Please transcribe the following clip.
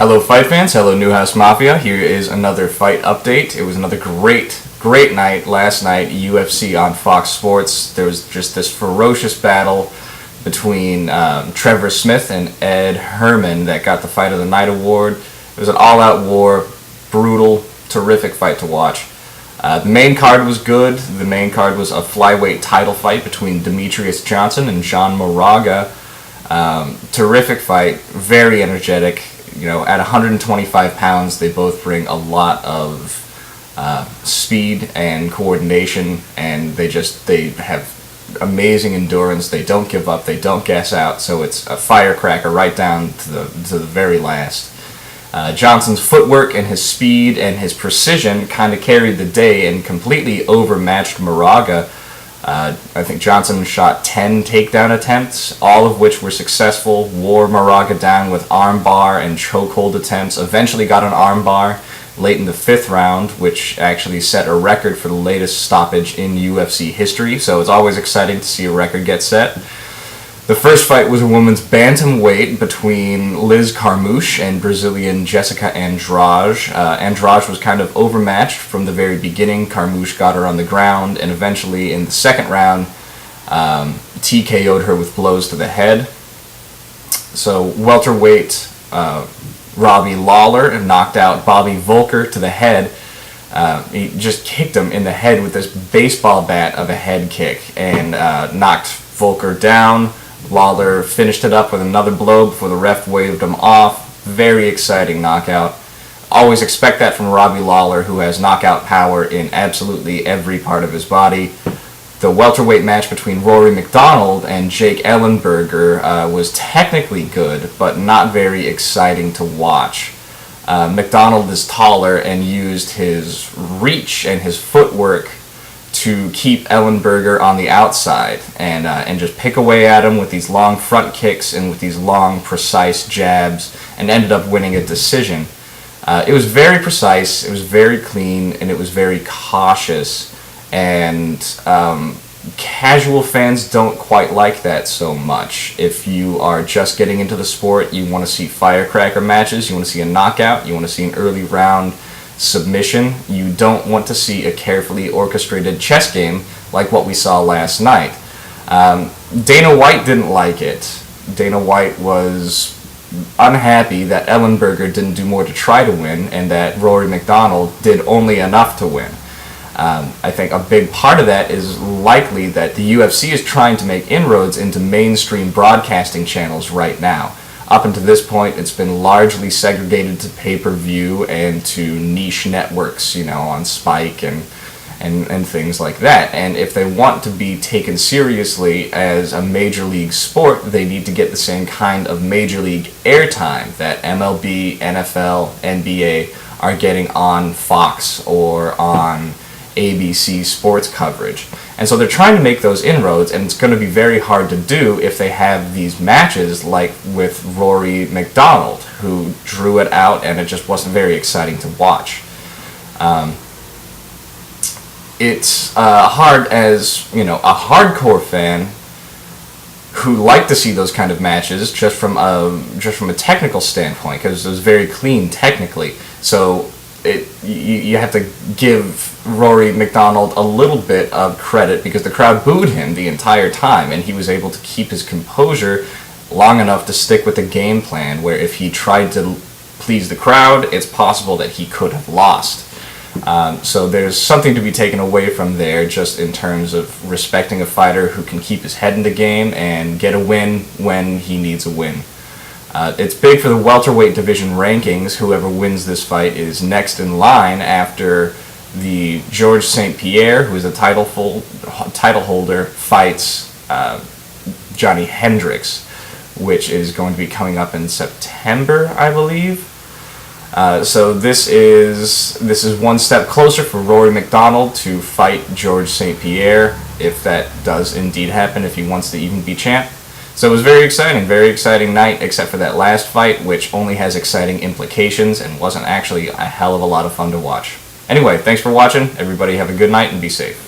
Hello fight fans, hello Newhouse Mafia. Here is another fight update. It was another great night last night, UFC on Fox Sports. There was just this ferocious battle between Trevor Smith and Ed Herman that got the Fight of the Night award. It was an all-out war, brutal, terrific fight to watch. The main card was good. The main card was a flyweight title fight between Demetrius Johnson and Jean Moraga. Terrific fight, very energetic. You know, at 125 pounds, they both bring a lot of speed and coordination, and they have amazing endurance. They don't give up, they don't gas out, so it's a firecracker right down to the very last. Johnson's footwork and his speed and his precision kind of carried the day and completely overmatched Moraga. I think Johnson shot 10 takedown attempts, all of which were successful, wore Moraga down with armbar and chokehold attempts, eventually got an armbar late in the 5th round, which actually set a record for the latest stoppage in UFC history, so it's always exciting to see a record get set. The first fight was a women's bantamweight between Liz Carmouche and Brazilian Jessica Andrade. Andrade was kind of overmatched from the very beginning. Carmouche got her on the ground, and eventually in the second round, TKO'd her with blows to the head. So welterweight Robbie Lawler knocked out Bobby Volker to the head. He just kicked him in the head with this baseball bat of a head kick and knocked Volker down. Lawler finished it up with another blow before the ref waved him off. Very exciting knockout. Always expect that from Robbie Lawler, who has knockout power in absolutely every part of his body. The welterweight match between Rory MacDonald and Jake Ellenberger was technically good, but not very exciting to watch. MacDonald is taller and used his reach and his footwork to keep Ellenberger on the outside and just pick away at him with these long front kicks and with these long, precise jabs, and ended up winning a decision. It was very precise, it was very clean, and it was very cautious, and casual fans don't quite like that so much. If you are just getting into the sport, you want to see firecracker matches, you want to see a knockout, you want to see an early round submission. You don't want to see a carefully orchestrated chess game like what we saw last night. Dana White didn't like it. Dana White was unhappy that Ellenberger didn't do more to try to win and that Rory MacDonald did only enough to win. I think a big part of that is likely that the UFC is trying to make inroads into mainstream broadcasting channels right now. Up until this point, it's been largely segregated to pay-per-view and to niche networks, you know, on Spike and things like that. And if they want to be taken seriously as a major league sport, they need to get the same kind of major league airtime that MLB, NFL, NBA are getting on Fox or on ABC sports coverage. And so they're trying to make those inroads, and it's going to be very hard to do if they have these matches like with Rory MacDonald, who drew it out and it just wasn't very exciting to watch. It's hard as, you know, a hardcore fan who like to see those kind of matches just from a technical standpoint, because it was very clean technically. So you have to give Rory MacDonald a little bit of credit because the crowd booed him the entire time, and he was able to keep his composure long enough to stick with the game plan, where if he tried to please the crowd, it's possible that he could have lost. So there's something to be taken away from there, just in terms of respecting a fighter who can keep his head in the game and get a win when he needs a win. It's big for the welterweight division rankings. Whoever wins this fight is next in line after the Georges St-Pierre, who is a title holder, fights Johnny Hendricks, which is going to be coming up in September, I believe. So this is one step closer for Rory MacDonald to fight Georges St-Pierre, if that does indeed happen, if he wants to even be champ. So it was very exciting night, except for that last fight, which only has exciting implications and wasn't actually a hell of a lot of fun to watch. Anyway, thanks for watching. Everybody have a good night and be safe.